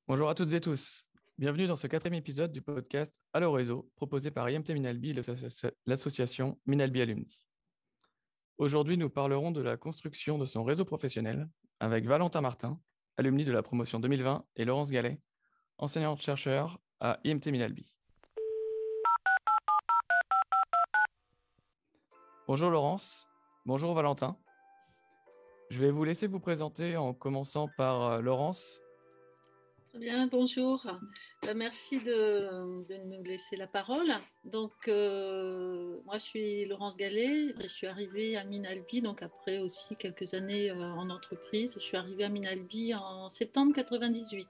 Bonjour à toutes et tous. Bienvenue dans ce quatrième épisode du podcast Allo Réseau, proposé par IMT Minalbi et l'association Minalbi Alumni. Aujourd'hui, nous parlerons de la construction de son réseau professionnel avec Valentin Martin, alumni de la promotion 2020, et Laurence Gallet, enseignante-chercheur à IMT Minalbi. Bonjour Laurence, bonjour Valentin. Je vais vous laisser vous présenter en commençant par Laurence. Très bien, bonjour. Merci de nous laisser la parole. Donc, moi, je suis Laurence Gallet. Je suis arrivée à Minalbi, donc après aussi quelques années en entreprise. Je suis arrivée à Minalbi en septembre 98.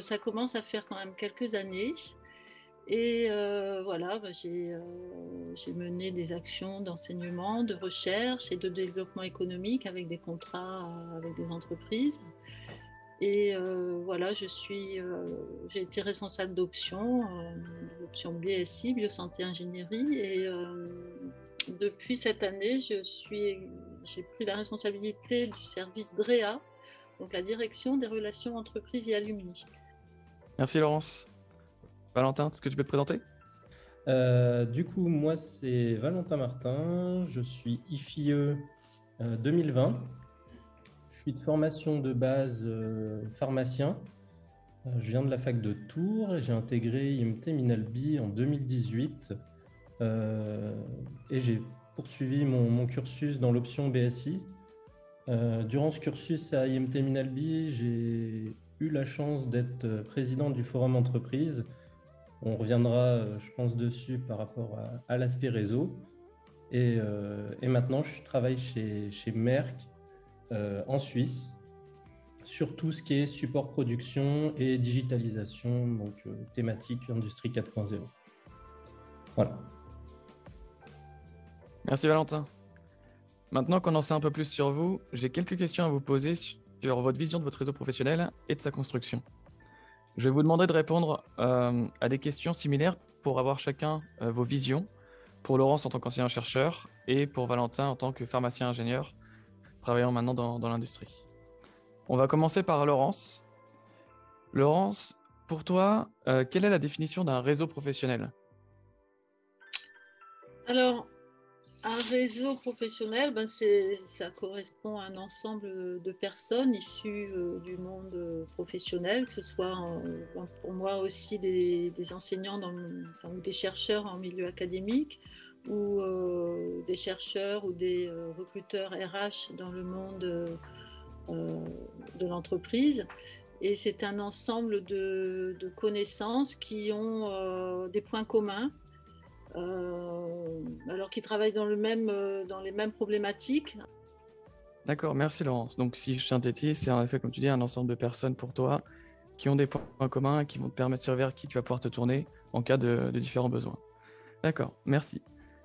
Ça commence à faire quand même quelques années. Et voilà, j'ai mené des actions d'enseignement, de recherche et de développement économique avec des contrats avec des entreprises. Et voilà, j'ai été responsable d'options, l'option BSI, Biosanté Ingénierie. Et depuis cette année, j'ai pris la responsabilité du service DREA, donc la direction des relations entreprises et alumni. Merci Laurence. Valentin, est-ce que tu peux te présenter? Du coup, moi, c'est Valentin Martin. Je suis IFIE 2020. Je suis de formation de base pharmacien. Je viens de la fac de Tours et j'ai intégré IMT Minalbi en 2018. Et j'ai poursuivi mon cursus dans l'option BSI. Durant ce cursus à IMT Minalbi, j'ai eu la chance d'être président du Forum Entreprise. On reviendra, je pense, dessus par rapport à l'aspect réseau. Et maintenant, je travaille chez Merck en Suisse sur tout ce qui est support production et digitalisation, donc thématique Industrie 4.0. Voilà. Merci Valentin. Maintenant qu'on en sait un peu plus sur vous, j'ai quelques questions à vous poser sur votre vision de votre réseau professionnel et de sa construction. Je vais vous demander de répondre à des questions similaires pour avoir chacun vos visions, pour Laurence en tant qu'enseignant-chercheur et pour Valentin en tant que pharmacien-ingénieur, travaillant maintenant dans l'industrie. On va commencer par Laurence. Laurence, pour toi, quelle est la définition d'un réseau professionnel? Alors, un réseau professionnel, ça correspond à un ensemble de personnes issues du monde professionnel, que ce soit pour moi aussi des enseignants ou des chercheurs en milieu académique, ou des chercheurs ou des recruteurs RH dans le monde de l'entreprise. Et c'est un ensemble de connaissances qui ont des points communs, alors qu'ils travaillent dans les mêmes problématiques. D'accord, merci Laurence. Donc si je synthétise, c'est en effet, comme tu dis, un ensemble de personnes pour toi qui ont des points communs et qui vont te permettre de vers qui tu vas pouvoir te tourner en cas de différents besoins. D'accord, merci.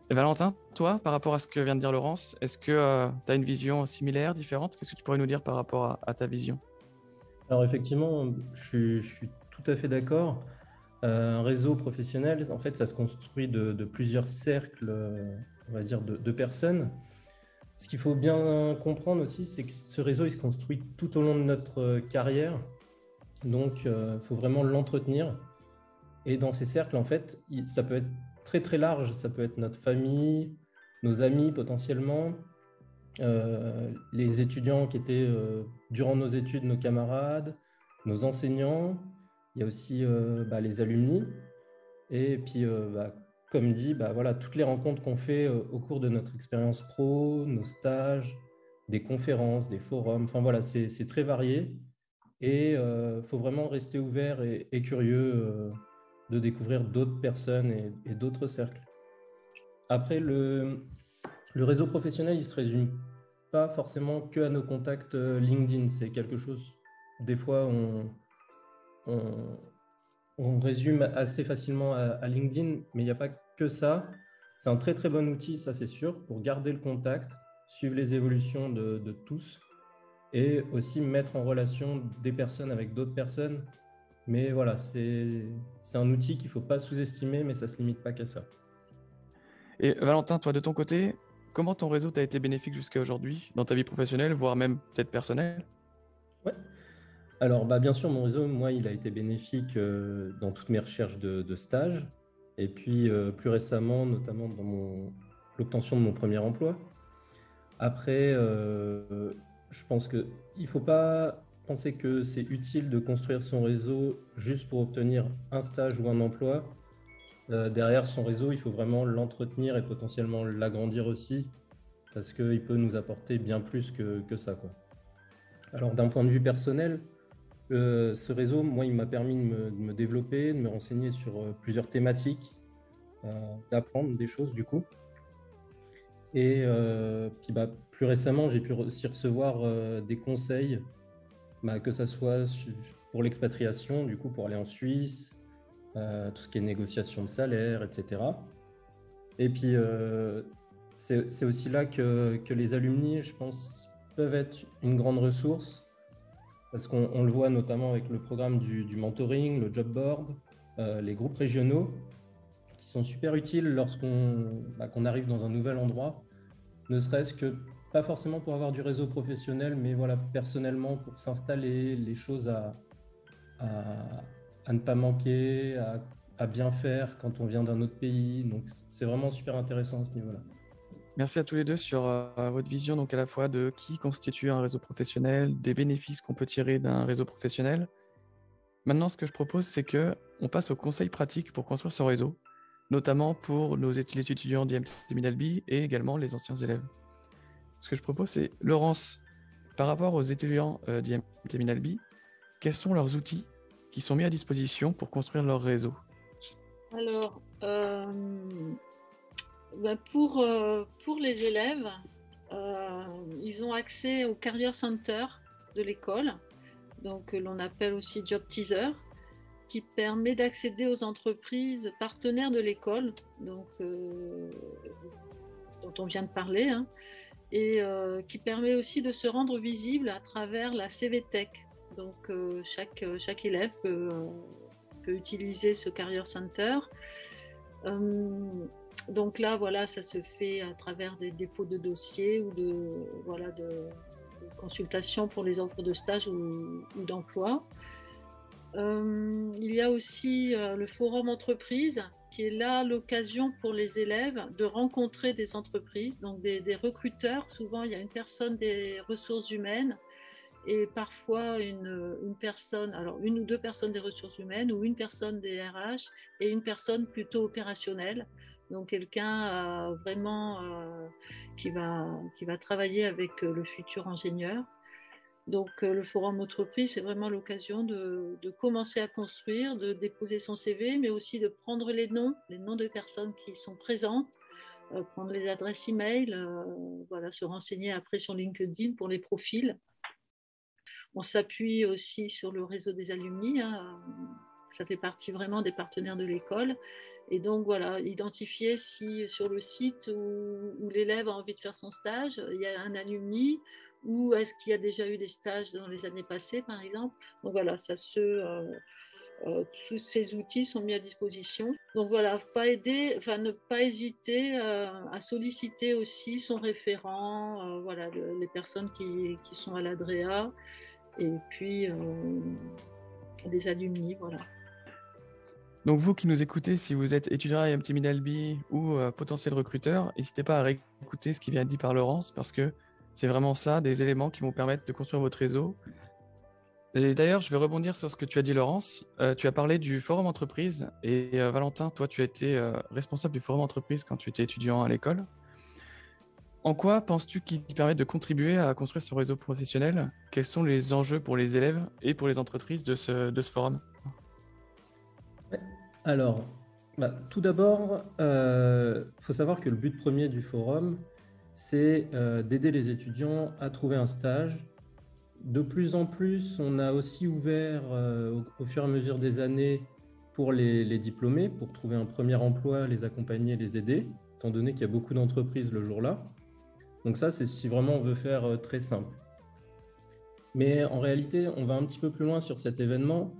Et Valentin, toi, par rapport à ce que vient de dire Laurence, est-ce que tu as une vision similaire, différente? Qu'est-ce que tu pourrais nous dire par rapport à ta vision? Alors effectivement, je suis tout à fait d'accord. Un réseau professionnel, en fait, ça se construit de plusieurs cercles, on va dire, de personnes. Ce qu'il faut bien comprendre aussi, c'est que ce réseau, il se construit tout au long de notre carrière. Donc, il faut vraiment l'entretenir. Et dans ces cercles, en fait, ça peut être très, très large. Ça peut être notre famille, nos amis potentiellement, les étudiants qui étaient, durant nos études, nos camarades, nos enseignants. Il y a aussi les alumni. Et puis, comme dit, voilà, toutes les rencontres qu'on fait au cours de notre expérience pro, nos stages, des conférences, des forums, enfin voilà, c'est très varié. Et il faut vraiment rester ouvert et curieux de découvrir d'autres personnes et d'autres cercles. Après, le réseau professionnel, il ne se résume pas forcément que à nos contacts LinkedIn. C'est quelque chose, des fois, on, on résume assez facilement à LinkedIn, mais il n'y a pas que ça. C'est un très très bon outil, ça c'est sûr, pour garder le contact, suivre les évolutions de tous et aussi mettre en relation des personnes avec d'autres personnes. Mais voilà, c'est un outil qu'il ne faut pas sous-estimer, mais ça ne se limite pas qu'à ça. Et Valentin, toi, de ton côté, comment ton réseau t'a été bénéfique jusqu'à aujourd'hui dans ta vie professionnelle, voire même peut-être personnelle? Ouais. Alors, bien sûr, mon réseau, moi, il a été bénéfique dans toutes mes recherches de stage. Et puis, plus récemment, notamment dans l'obtention de mon premier emploi. Après, je pense qu'il ne faut pas penser que c'est utile de construire son réseau juste pour obtenir un stage ou un emploi. Derrière son réseau, il faut vraiment l'entretenir et potentiellement l'agrandir aussi, parce qu'il peut nous apporter bien plus que ça, quoi. Alors, d'un point de vue personnel, ce réseau, moi, il m'a permis de me développer, de me renseigner sur plusieurs thématiques, d'apprendre des choses, du coup. Et puis plus récemment, j'ai pu aussi recevoir des conseils, que ce soit pour l'expatriation, du coup, pour aller en Suisse, tout ce qui est négociation de salaire, etc. Et puis, c'est aussi là que les alumni, je pense, peuvent être une grande ressource, parce qu'on le voit notamment avec le programme du mentoring, le job board, les groupes régionaux, qui sont super utiles qu'on arrive dans un nouvel endroit, ne serait-ce que pas forcément pour avoir du réseau professionnel, mais voilà, personnellement, pour s'installer, les choses à ne pas manquer, à bien faire quand on vient d'un autre pays. Donc, c'est vraiment super intéressant à ce niveau-là. Merci à tous les deux sur votre vision, donc à la fois de qui constitue un réseau professionnel, des bénéfices qu'on peut tirer d'un réseau professionnel. Maintenant, ce que je propose, c'est qu'on passe aux conseils pratiques pour construire son réseau, notamment pour les étudiants d'IMT Minalbi et également les anciens élèves. Ce que je propose, c'est, Laurence, par rapport aux étudiants d'IMT Minalbi, quels sont leurs outils qui sont mis à disposition pour construire leur réseau? Alors, pour les élèves, ils ont accès au Career Center de l'école, donc que l'on appelle aussi Job Teaser, qui permet d'accéder aux entreprises partenaires de l'école, donc, dont on vient de parler, hein, et qui permet aussi de se rendre visible à travers la CVTech. Donc chaque élève peut utiliser ce Career Center. Donc là, voilà, ça se fait à travers des dépôts de dossiers ou de consultations pour les offres de stage ou d'emploi. Il y a aussi le forum entreprise, qui est là l'occasion pour les élèves de rencontrer des entreprises, donc des recruteurs. Souvent, il y a une personne des ressources humaines et parfois une personne, alors une ou deux personnes des ressources humaines ou une personne des RH et une personne plutôt opérationnelle. Donc quelqu'un vraiment qui va travailler avec le futur ingénieur. Donc le forum entreprise, c'est vraiment l'occasion de commencer à construire, de déposer son CV, mais aussi de prendre les noms de personnes qui sont présentes, prendre les adresses e-mail, voilà, se renseigner après sur LinkedIn pour les profils. On s'appuie aussi sur le réseau des alumni, hein, ça fait partie vraiment des partenaires de l'école. Et donc voilà, identifier si sur le site où l'élève a envie de faire son stage, il y a un alumni, ou est-ce qu'il y a déjà eu des stages dans les années passées, par exemple. Donc voilà, tous ces outils sont mis à disposition. Donc voilà, ne pas hésiter à solliciter aussi son référent, voilà, les personnes qui sont à l'ADREA, et puis des alumni, voilà. Donc vous qui nous écoutez, si vous êtes étudiant à IMT Minalbi ou potentiel recruteur, n'hésitez pas à réécouter ce qui vient de dit par Laurence, parce que c'est vraiment ça, des éléments qui vont permettre de construire votre réseau. Et d'ailleurs, je vais rebondir sur ce que tu as dit, Laurence. Tu as parlé du forum entreprise, et Valentin, toi, tu as été responsable du forum entreprise quand tu étais étudiant à l'école. En quoi penses-tu qu'il permet de contribuer à construire son réseau professionnel? Quels sont les enjeux pour les élèves et pour les entreprises de ce forum? Alors, tout d'abord, faut savoir que le but premier du forum, c'est d'aider les étudiants à trouver un stage. De plus en plus, on a aussi ouvert au fur et à mesure des années pour les diplômés, pour trouver un premier emploi, les accompagner, les aider, étant donné qu'il y a beaucoup d'entreprises le jour-là. Donc ça, c'est si vraiment on veut faire très simple. Mais en réalité, on va un petit peu plus loin sur cet événement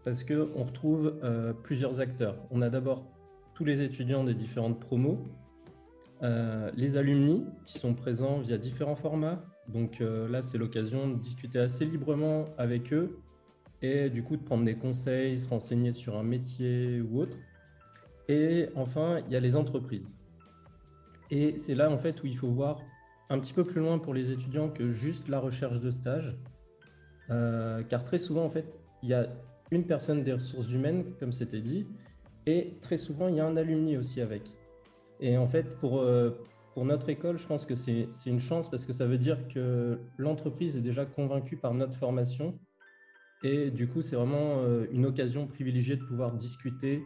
parce qu'on retrouve plusieurs acteurs. On a d'abord tous les étudiants des différentes promos, les alumni qui sont présents via différents formats. Donc là, c'est l'occasion de discuter assez librement avec eux et du coup de prendre des conseils, se renseigner sur un métier ou autre. Et enfin, il y a les entreprises. Et c'est là en fait où il faut voir un petit peu plus loin pour les étudiants que juste la recherche de stage. Car très souvent, en fait, il y a une personne des ressources humaines, comme c'était dit, et très souvent, il y a un alumni aussi avec. Et en fait, pour notre école, je pense que c'est une chance parce que ça veut dire que l'entreprise est déjà convaincue par notre formation. Et du coup, c'est vraiment une occasion privilégiée de pouvoir discuter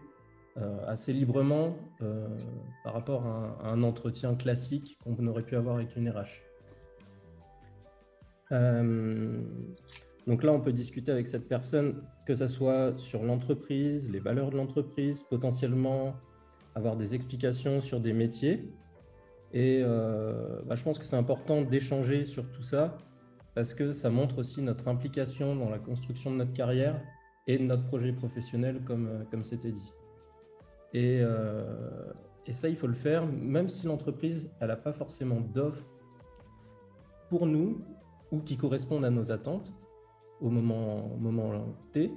assez librement par rapport à un entretien classique qu'on aurait pu avoir avec une RH. Donc là, on peut discuter avec cette personne, que ce soit sur l'entreprise, les valeurs de l'entreprise, potentiellement avoir des explications sur des métiers. Et je pense que c'est important d'échanger sur tout ça parce que ça montre aussi notre implication dans la construction de notre carrière et de notre projet professionnel, comme c'était dit. Et ça, il faut le faire, même si l'entreprise, elle n'a pas forcément d'offres pour nous ou qui correspondent à nos attentes au moment T,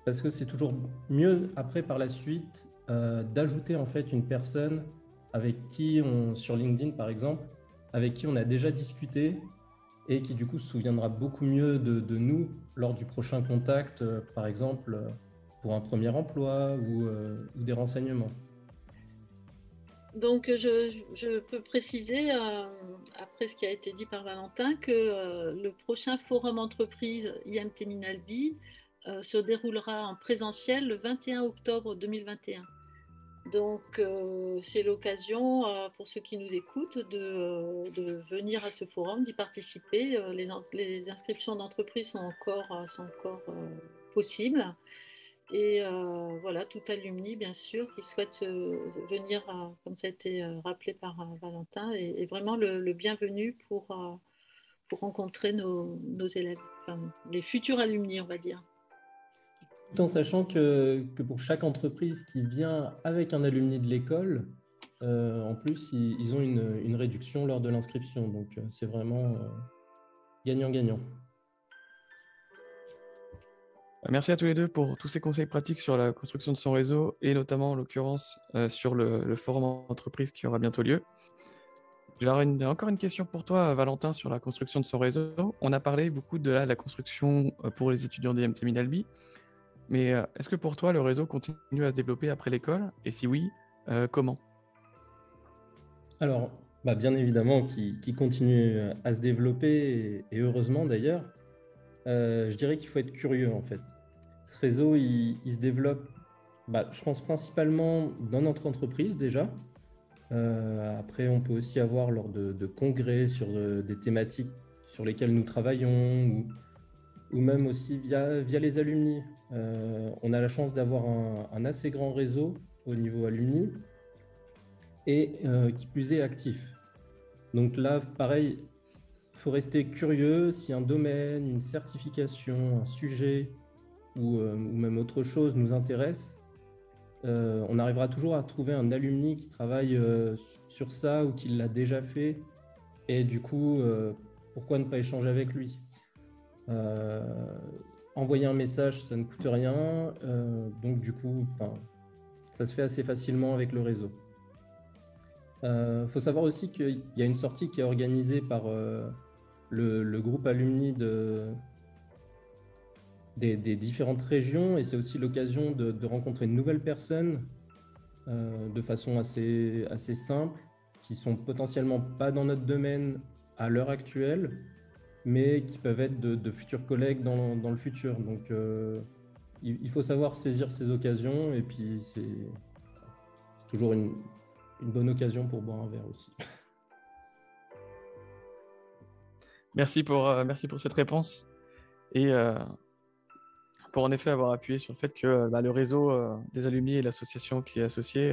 parce que c'est toujours mieux après par la suite d'ajouter en fait une personne avec qui sur LinkedIn par exemple, avec qui on a déjà discuté et qui du coup se souviendra beaucoup mieux de nous lors du prochain contact, par exemple pour un premier emploi ou des renseignements. Donc, je peux préciser, après ce qui a été dit par Valentin, que le prochain forum entreprise IMT Minalbi se déroulera en présentiel le 21 octobre 2021. Donc, c'est l'occasion pour ceux qui nous écoutent de venir à ce forum, d'y participer. Les inscriptions d'entreprise sont encore possibles. Et voilà, tout alumni, bien sûr, qui souhaite venir, comme ça a été rappelé par Valentin, est vraiment le bienvenu pour rencontrer nos élèves, enfin, les futurs alumni, on va dire. Tout en sachant que pour chaque entreprise qui vient avec un alumni de l'école, en plus, ils ont une réduction lors de l'inscription. Donc, c'est vraiment gagnant-gagnant. Merci à tous les deux pour tous ces conseils pratiques sur la construction de son réseau et notamment en l'occurrence sur le forum entreprise qui aura bientôt lieu. J'aurais encore une question pour toi, Valentin, sur la construction de son réseau. On a parlé beaucoup de la construction pour les étudiants d'IMT Minalbi, mais est-ce que pour toi, le réseau continue à se développer après l'école? Et si oui, comment? Alors, bien évidemment, qui continue à se développer, et heureusement d'ailleurs. Je dirais qu'il faut être curieux en fait. Ce réseau, il se développe, je pense principalement dans notre entreprise déjà. Après, on peut aussi avoir lors de congrès sur des thématiques sur lesquelles nous travaillons ou même aussi via les alumni. On a la chance d'avoir un assez grand réseau au niveau alumni et qui plus est actif. Donc là, pareil, il faut rester curieux. Si un domaine, une certification, un sujet ou même autre chose nous intéresse, on arrivera toujours à trouver un alumni qui travaille sur ça ou qui l'a déjà fait. Et du coup, pourquoi ne pas échanger avec lui? Envoyer un message, ça ne coûte rien. Donc du coup, ça se fait assez facilement avec le réseau. Faut savoir aussi qu'il y a une sortie qui est organisée par le groupe alumni des différentes régions, et c'est aussi l'occasion de rencontrer de nouvelles personnes de façon assez simple, qui sont potentiellement pas dans notre domaine à l'heure actuelle, mais qui peuvent être de futurs collègues dans le futur. Donc il faut savoir saisir ces occasions, et puis c'est toujours une bonne occasion pour boire un verre aussi. Merci pour cette réponse et pour en effet avoir appuyé sur le fait que le réseau des alumni et l'association qui est associée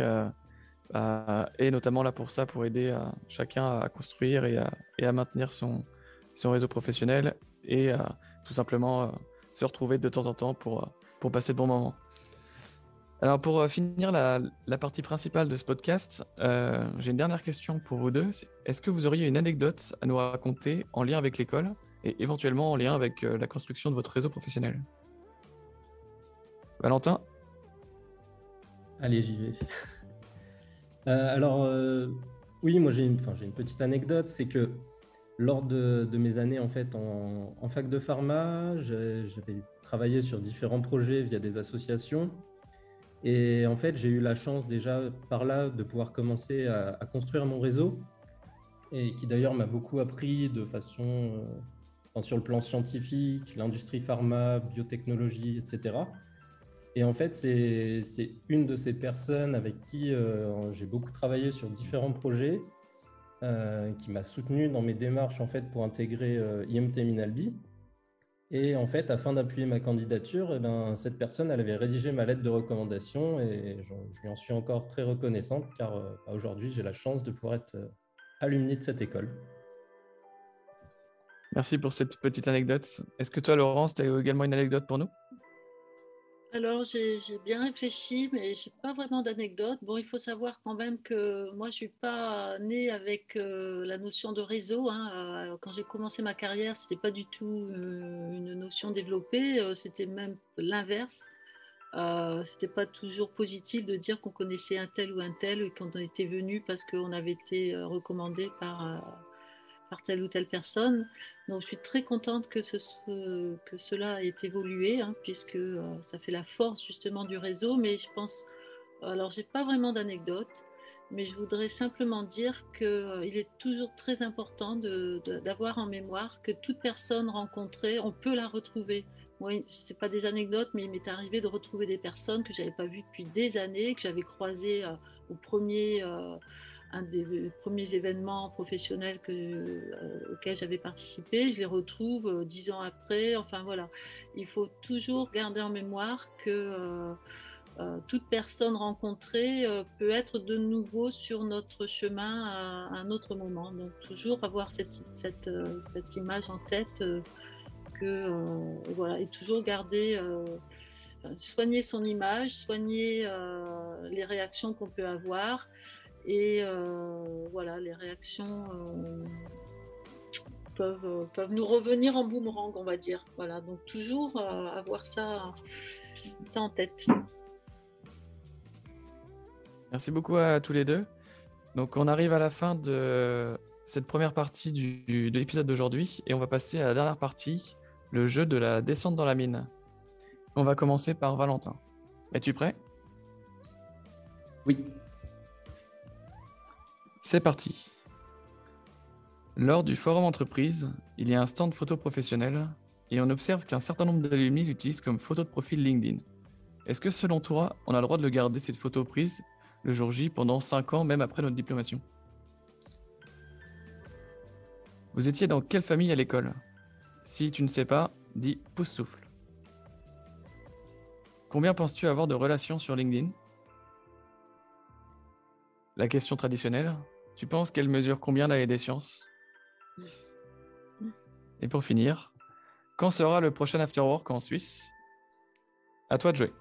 est notamment là pour ça, pour aider chacun à construire et à maintenir son réseau professionnel et tout simplement se retrouver de temps en temps pour passer de bons moments. Alors pour finir la partie principale de ce podcast, j'ai une dernière question pour vous deux. Est-ce que vous auriez une anecdote à nous raconter en lien avec l'école et éventuellement en lien avec la construction de votre réseau professionnel? Valentin? Allez, j'y vais. Alors, oui, moi j'ai une petite anecdote, c'est que lors de mes années en fait en fac de pharma, j'avais travaillé sur différents projets via des associations. Et en fait, j'ai eu la chance déjà par là de pouvoir commencer à construire mon réseau et qui d'ailleurs m'a beaucoup appris de façon sur le plan scientifique, l'industrie pharma, biotechnologie, etc. Et en fait, c'est une de ces personnes avec qui j'ai beaucoup travaillé sur différents projets, qui m'a soutenu dans mes démarches en fait pour intégrer IMT Minalbi. Et en fait, afin d'appuyer ma candidature, eh ben, cette personne, elle avait rédigé ma lettre de recommandation et je lui en suis encore très reconnaissante car aujourd'hui, j'ai la chance de pouvoir être alumni de cette école. Merci pour cette petite anecdote. Est-ce que toi, Laurence, tu as également une anecdote pour nous? Alors, j'ai bien réfléchi, mais je n'ai pas vraiment d'anecdote. Bon, il faut savoir quand même que moi, je ne suis pas née avec la notion de réseau, hein. Quand j'ai commencé ma carrière, ce n'était pas du tout une notion développée, c'était même l'inverse. Ce n'était pas toujours positif de dire qu'on connaissait un tel ou un tel et qu'on était venu parce qu'on avait été recommandé par telle ou telle personne. Donc je suis très contente que cela ait évolué, hein, puisque ça fait la force justement du réseau. Mais je pense, alors j'ai pas vraiment d'anecdote, mais je voudrais simplement dire qu'il est toujours très important d'avoir en mémoire que toute personne rencontrée, on peut la retrouver. Moi, ce n'est pas des anecdotes, mais il m'est arrivé de retrouver des personnes que je n'avais pas vues depuis des années, que j'avais croisées au premier... un des premiers événements professionnels auxquels j'avais participé. Je les retrouve 10 ans après. Enfin voilà, il faut toujours garder en mémoire que toute personne rencontrée peut être de nouveau sur notre chemin à un autre moment. Donc toujours avoir cette image en tête voilà, et toujours garder... soigner son image, soigner les réactions qu'on peut avoir. Et voilà, les réactions peuvent nous revenir en boomerang, on va dire. Voilà, donc toujours avoir ça en tête. Merci beaucoup à tous les deux. Donc, on arrive à la fin de cette première partie de l'épisode d'aujourd'hui et on va passer à la dernière partie, le jeu de la descente dans la mine. On va commencer par Valentin. Es-tu prêt? Oui. C'est parti. Lors du forum entreprise, il y a un stand photo professionnel et on observe qu'un certain nombre d'alumni l'utilisent comme photo de profil LinkedIn. Est-ce que selon toi, on a le droit de le garder cette photo prise le jour J pendant 5 ans, même après notre diplomation? Vous étiez dans quelle famille à l'école? Si tu ne sais pas, dis pouce souffle. Combien penses-tu avoir de relations sur LinkedIn? La question traditionnelle, tu penses qu'elle mesure combien l'année des sciences? Et pour finir, quand sera le prochain afterwork en Suisse? À toi de jouer.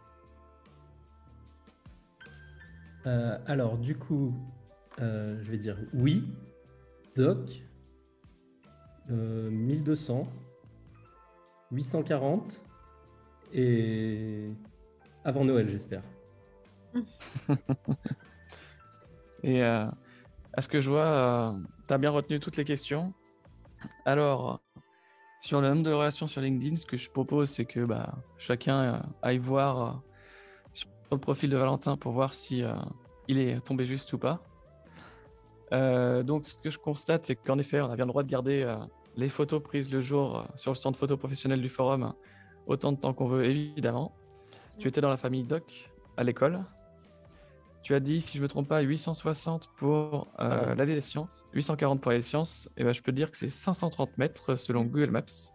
Alors, du coup, je vais dire oui, doc, 1200, 840 et avant Noël, j'espère. Et à ce que je vois, tu as bien retenu toutes les questions. Alors, sur le nombre de relations sur LinkedIn, ce que je propose, c'est que chacun aille voir sur le profil de Valentin pour voir si il est tombé juste ou pas. Donc, ce que je constate, c'est qu'en effet, on a bien le droit de garder les photos prises le jour sur le stand photo professionnel du forum autant de temps qu'on veut, évidemment. Tu étais dans la famille Doc à l'école. Tu as dit, si je ne me trompe pas, 860 pour l'année des sciences, 840 pour les sciences. Et je peux te dire que c'est 530 mètres selon Google Maps.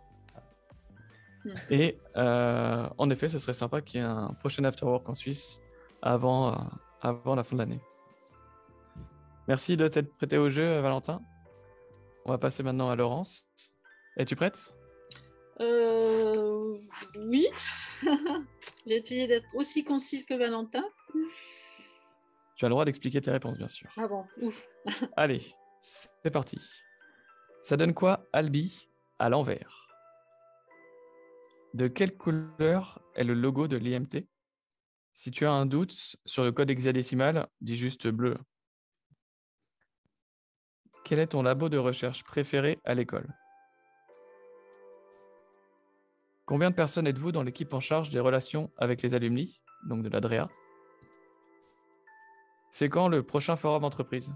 Et en effet, ce serait sympa qu'il y ait un prochain afterwork en Suisse avant la fin de l'année. Merci de t'être prêté au jeu, Valentin. On va passer maintenant à Laurence. Es-tu prête? Oui. J'ai essayé d'être aussi concise que Valentin. Tu as le droit d'expliquer tes réponses, bien sûr. Ah bon, ouf. Allez, c'est parti. Ça donne quoi, Albi, à l'envers? De quelle couleur est le logo de l'IMT? Si tu as un doute sur le code hexadécimal, dis juste bleu. Quel est ton labo de recherche préféré à l'école? Combien de personnes êtes-vous dans l'équipe en charge des relations avec les alumni, donc de l'ADREA? C'est quand le prochain forum entreprise?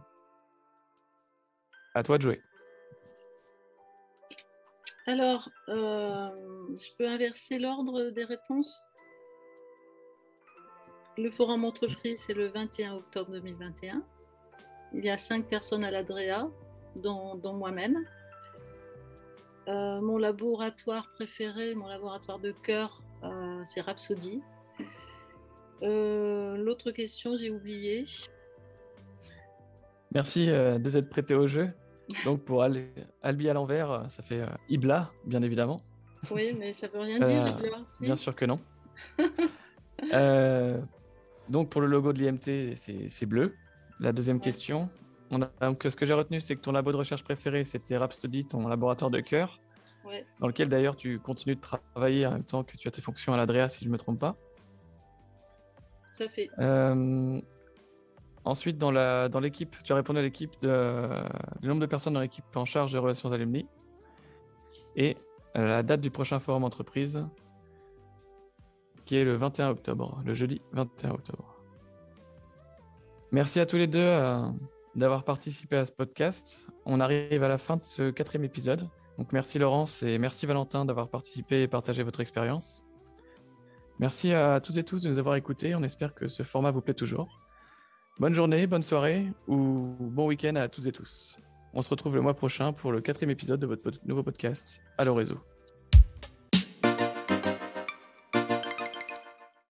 À toi de jouer. Alors, je peux inverser l'ordre des réponses. Le forum entreprise, c'est le 21 octobre 2021. Il y a 5 personnes à l'ADREA, dont moi-même. Mon laboratoire préféré, mon laboratoire de cœur, c'est Rhapsody. L'autre question, j'ai oublié. Merci de t'être prêté au jeu. Donc pour Albi à l'envers, ça fait Ibla, bien évidemment. Oui, mais ça ne veut rien dire, Ibla. Si. Bien sûr que non. Donc pour le logo de l'IMT, c'est bleu. La deuxième question. Donc, ce que j'ai retenu, c'est que ton labo de recherche préféré, c'était Rhapsody, ton laboratoire de cœur, dans lequel d'ailleurs tu continues de travailler en même temps que tu as tes fonctions à l'ADREA, si je ne me trompe pas. Tout à fait. Ensuite, dans l'équipe, tu as répondu à l'équipe du nombre de personnes dans l'équipe en charge des relations alumni et la date du prochain forum entreprise, qui est le 21 octobre, le jeudi 21 octobre. Merci à tous les deux d'avoir participé à ce podcast. On arrive à la fin de ce 4e épisode. Donc merci Laurence et merci Valentin d'avoir participé et partagé votre expérience. Merci à toutes et tous de nous avoir écoutés. On espère que ce format vous plaît toujours. Bonne journée, bonne soirée ou bon week-end à toutes et tous. On se retrouve le mois prochain pour le 4e épisode de votre nouveau podcast Allo Réseau.